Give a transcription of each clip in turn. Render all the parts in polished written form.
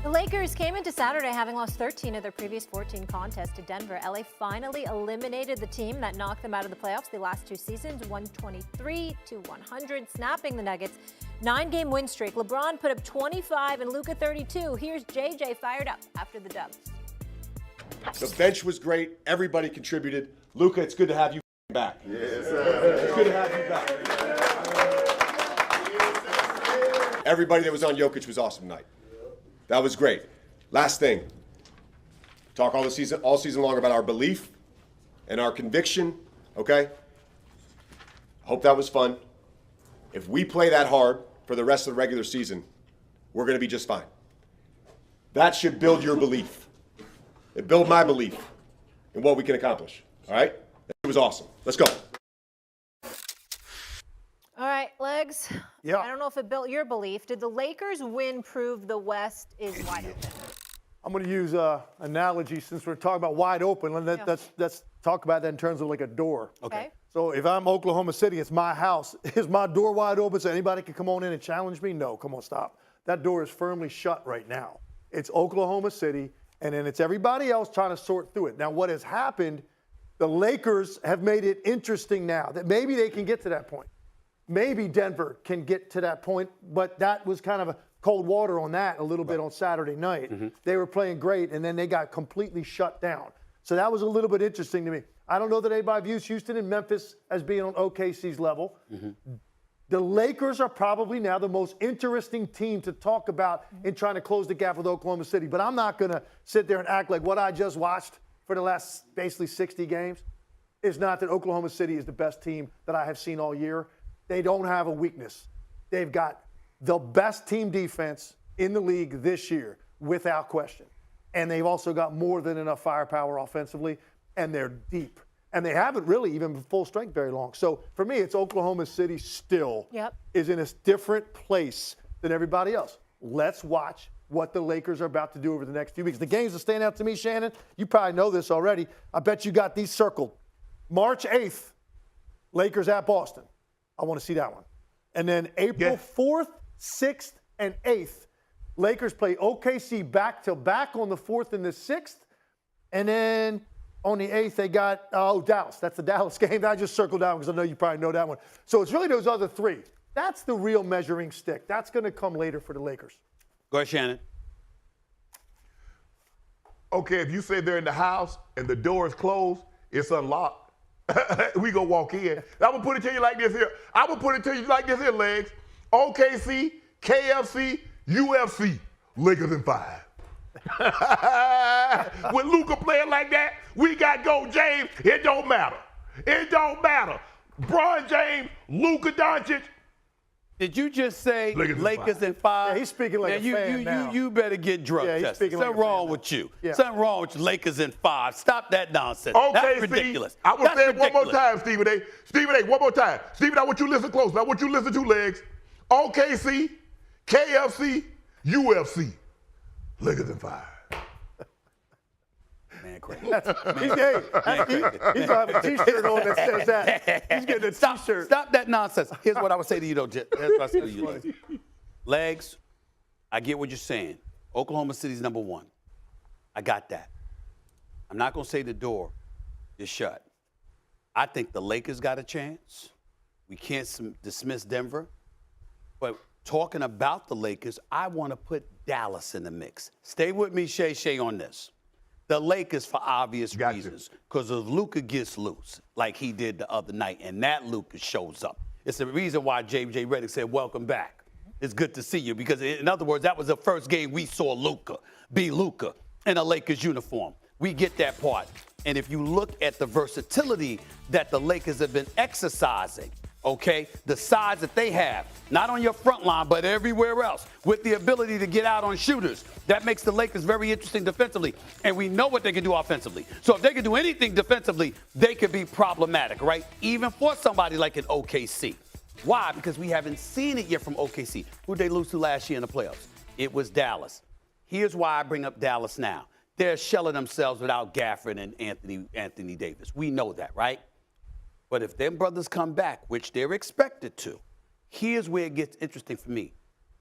The Lakers came into Saturday having lost 13 of their previous 14 contests to Denver. LA finally eliminated the team that knocked them out of the playoffs the last two seasons, 123-100, snapping the Nuggets' 9-game win streak. LeBron put up 25 and Luka 32. Here's JJ fired up after the dub. The bench was great. Everybody contributed. Luka, it's good to have you back. Yes, sir. It's good to have you back. Everybody that was on Jokic was awesome tonight. That was great. Last thing. Talk all season long about our belief and our conviction, okay? Hope that was fun. If we play that hard for the rest of the regular season, we're going to be just fine. That should build your belief. It built my belief in what we can accomplish, all right? It was awesome. Let's go. All right, Legs. Yeah. I don't know if it built your belief. Did the Lakers win prove the West is wide open? I'm going to use an analogy since we're talking about wide open. Let's talk about that in terms of like a door. Okay. So if I'm Oklahoma City, it's my house. Is my door wide open so anybody can come on in and challenge me? No, come on, stop. That door is firmly shut right now. It's Oklahoma City, and then it's everybody else trying to sort through it. Now, what has happened, the Lakers have made it interesting now that maybe they can get to that point. Maybe Denver can get to that point, but that was kind of a cold water on that a little bit on Saturday night. Mm-hmm. They were playing great, and then they got completely shut down. So that was a little bit interesting to me. I don't know that anybody views Houston and Memphis as being on OKC's level. Mm-hmm. The Lakers are probably now the most interesting team to talk about in trying to close the gap with Oklahoma City. But I'm not going to sit there and act like what I just watched for the last basically 60 games is not that Oklahoma City is the best team that I have seen all year. They don't have a weakness. They've got the best team defense in the league this year, without question. And they've also got more than enough firepower offensively, and they're deep. And they haven't really even been full strength very long. So for me, it's Oklahoma City still is in a different place than everybody else. Let's watch what the Lakers are about to do over the next few weeks. The games that stand out to me, Shannon, you probably know this already. I bet you got these circled. March 8th, Lakers at Boston. I want to see that one. And then April 4th, 6th, and 8th, Lakers play OKC back-to-back on the 4th and the 6th. And then on the 8th, they got, Dallas. That's the Dallas game. I just circled down because I know you probably know that one. So it's really those other three. That's the real measuring stick. That's going to come later for the Lakers. Go ahead, Shannon. Okay, if you say they're in the house and the door is closed, it's unlocked. We gonna walk in. I'm gonna put it to you like this here. I'm gonna put it to you like this here, Legs. OKC, KFC, UFC, Lakers in 5. With Luka playing like that, we got go James. It don't matter. It don't matter. Bron James, Luka Doncic. Did you just say Lakers in 5? Yeah, he's speaking like a fan now. You better get drug tested. Something wrong with you. Yeah. Something wrong with you, Lakers in 5. Stop that nonsense. Okay, that's ridiculous. I will say it one more time, Stephen A. Stephen A, one more time. Stephen, I want you to listen close. I want you to listen to Legs. OKC, KFC, UFC, Lakers in 5. Man, crazy. He's going to have a T-shirt on that says that. He's getting a T-shirt. Stop that nonsense. Here's what I would say to you, though, Jet. Here's what I say to you, Legs, I get what you're saying. Oklahoma City's number 1. I got that. I'm not going to say the door is shut. I think the Lakers got a chance. We can't dismiss Denver. But talking about the Lakers, I want to put Dallas in the mix. Stay with me, Shay, on this. The Lakers, for obvious reasons, because if Luka gets loose, like he did the other night, and that Luka shows up. It's the reason why J.J. Redick said, welcome back. It's good to see you, because in other words, that was the first game we saw Luka be Luka in a Lakers uniform. We get that part. And if you look at the versatility that the Lakers have been exercising, okay, the size that they have, not on your front line, but everywhere else, with the ability to get out on shooters. That makes the Lakers very interesting defensively, and we know what they can do offensively. So if they can do anything defensively, they could be problematic, right? Even for somebody like an OKC. Why? Because we haven't seen it yet from OKC. Who'd they lose to last year in the playoffs? It was Dallas. Here's why I bring up Dallas now. They're shelling themselves without Gafford and Anthony Davis. We know that, right? But if them brothers come back, which they're expected to, here's where it gets interesting for me.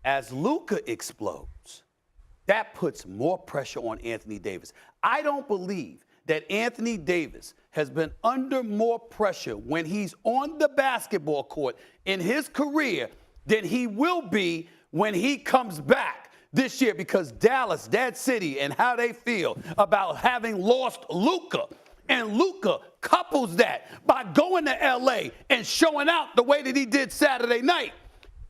As Luka explodes, that puts more pressure on Anthony Davis. I don't believe that Anthony Davis has been under more pressure when he's on the basketball court in his career than he will be when he comes back this year, because Dallas, that city, and how they feel about having lost Luka. And Luka couples that by going to L.A. and showing out the way that he did Saturday night.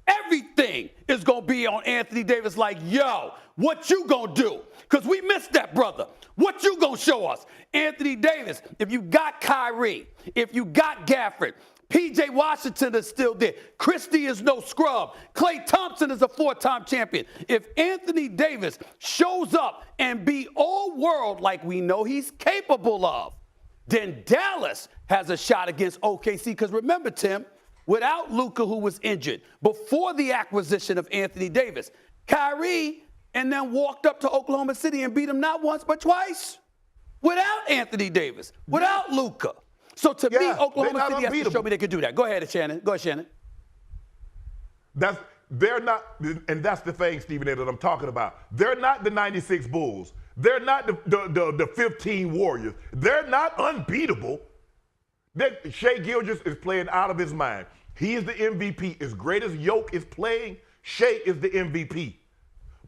Everything is going to be on Anthony Davis like, yo, what you going to do? Because we missed that, brother. What you going to show us? Anthony Davis, if you got Kyrie, if you got Gafford, P.J. Washington is still there. Christie is no scrub. Klay Thompson is a 4-time champion. If Anthony Davis shows up and be all world like we know he's capable of, then Dallas has a shot against OKC. Because remember, Tim, without Luka, who was injured, before the acquisition of Anthony Davis, Kyrie and then walked up to Oklahoma City and beat him not once but twice. Without Anthony Davis, without Luka. So to me, Oklahoma City has to show me they can do that. Go ahead, Shannon. Go ahead, Shannon. They're not, and that's the thing, Stephen A., that I'm talking about. They're not the 96 Bulls. They're not the 15 Warriors. They're not unbeatable. Shai Gilgeous is playing out of his mind. He is the MVP. As great as Yoke is playing, Shai is the MVP.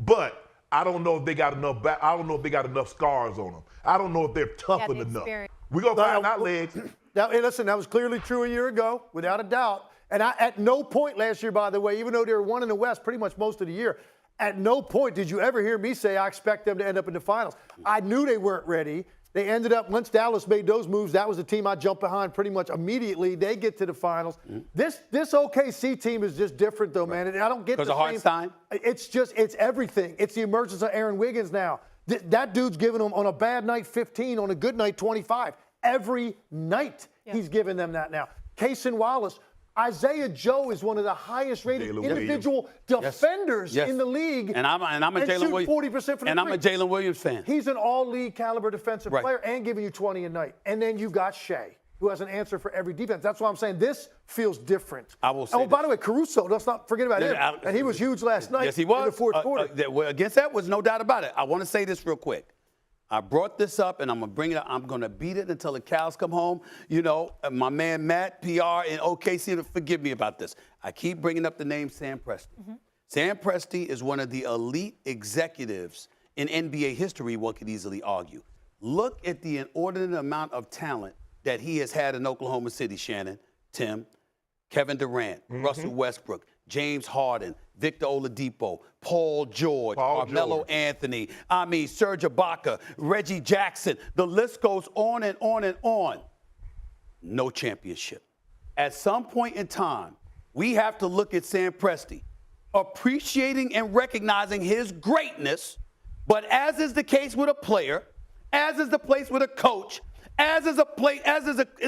But I don't know if they got enough. I don't know if they got enough scars on them. I don't know if they're tough enough. We're gonna find out, legs. Now, hey, listen, that was clearly true a year ago, without a doubt. And at no point last year, by the way, even though they were one in the West pretty much most of the year, at no point did you ever hear me say I expect them to end up in the finals. I knew they weren't ready. They ended up, once Dallas made those moves, that was the team I jumped behind pretty much immediately. They get to the finals. This OKC team is just different, though, man. And I don't get the same. Because of Hartenstein? It's everything. It's the emergence of Aaron Wiggins now. That dude's giving them, on a bad night, 15, on a good night, 25. Every night he's giving them that now. Case in Wallace, Isaiah Joe is one of the highest-rated individual defenders in the league. And I'm a Jalen Williams. 40% from and I'm a Jalen Williams fan. He's an all-league caliber defensive player and giving you 20 a night. And then you got Shai, who has an answer for every defense. That's why I'm saying this feels different. I will say by the way, Caruso, let's not forget about him. And he was huge last night. Yes, he was. In the fourth quarter. Against that was no doubt about it. I want to say this real quick. I brought this up, and I'm going to bring it up. I'm going to beat it until the cows come home. You know, my man Matt, PR, and OKC, forgive me about this. I keep bringing up the name Sam Presti. Sam Presti is one of the elite executives in NBA history, one could easily argue. Look at the inordinate amount of talent that he has had in Oklahoma City, Shannon, Tim, Kevin Durant, Russell Westbrook, James Harden, Victor Oladipo, Paul George, Carmelo Anthony, Serge Ibaka, Reggie Jackson. The list goes on and on and on. No championship. At some point in time, we have to look at Sam Presti, appreciating and recognizing his greatness, but as is the case with a player, as is the case with a coach, as is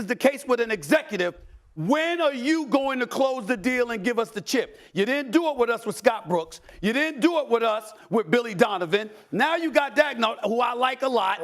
the case with an executive, when are you going to close the deal and give us the chip? You didn't do it with us with Scott Brooks. You didn't do it with us with Billy Donovan. Now you got Dagnall, who I like a lot.